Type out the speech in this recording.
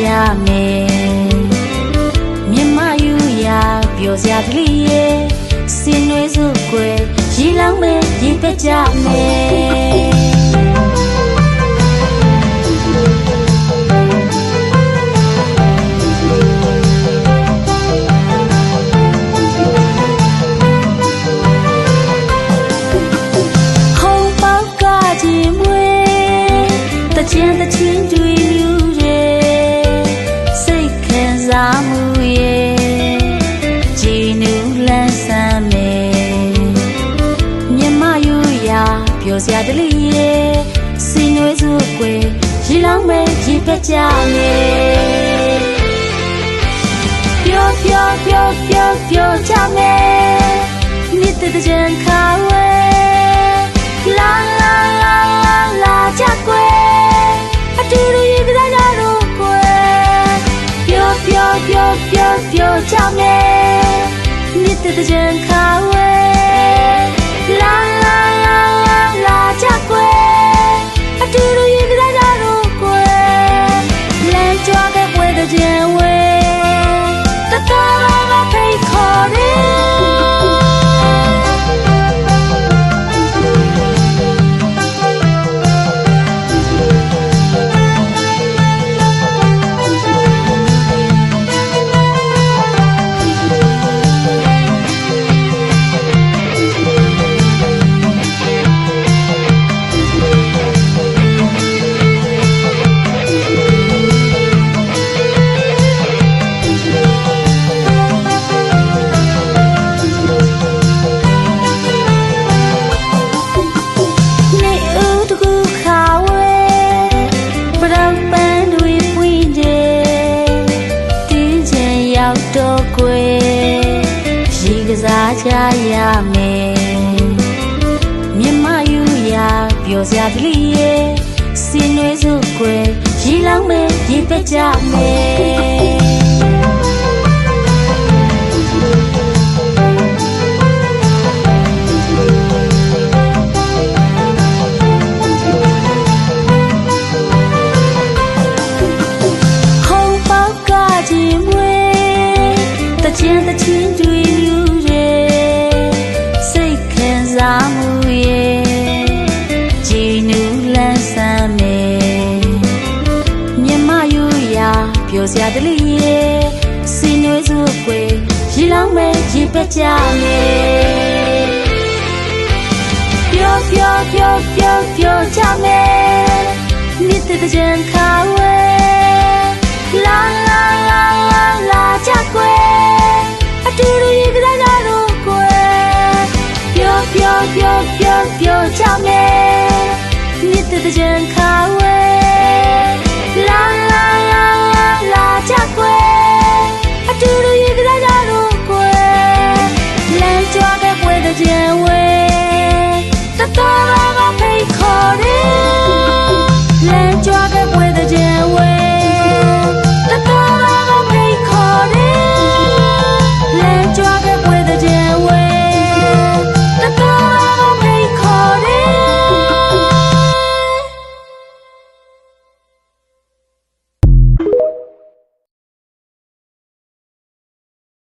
ရမယ်မြမယူရာပြောစရာကလေးရဲ့စင်နွေးစုကွယ်ရီလောင်းမဲ့ရေပက်ကြမယ်ချင်းတွေ့မြူရဲ့စိတ်ခံစားမှုရဲ့ကြည်နူးလန်းဆန်းမယ်မြမယူရာပြောစရာတလေးရဲ့စီနွေးစုကွယ်ရီလောင်းမဲ့ရေပက်ကြမယ်ပြောကြမယ်မြစ်တဲ့ကြံခါဝဲလာကြကွယ်တူတူရေကစားကြတော့ကွယ်ပြောကြမယ်မြစ်တဲ့ကြံခါဝဲလာကြကွယ်အတူတူရေကစားကြတော့ကွယ်လမ်းကြွားတဲ့ပွဲတဲ့ကြံဝဲတတော်ကဖိတ်ခေါ်တယ်တော့ကွယ်ရေကစားကြရမယ်မြမယူရာပြောစရာကလေးရဲ့စင်နွေးစုကွယ်ရီလောင်းမဲ့ရေပက်ကြမယ်ချင်းတွေ့မြူရဲ့စိတ်ခံစားမှုရဲ့ကြည်နူးလန်းဆန်းမယ်မြမယူရာပြောစရာတလေးရဲ့စီနွေးစုကွယ်ရီလောင်းမဲ့ရေပက်ကြမယ်ပြောကြမယ်မြစ်တဲ့ကြံခါဝဲလာကြကွယ်အတူတူရေကစားကြတော့ကွယ်ပြောကြမယ်မြစ်တဲ့ကြံခါဝဲလာကြကွယ်အတူတူရေကစားကြတော့ကွယ်လမ်းကြွားတဲ့ပွဲတဲ့ကြံဝဲ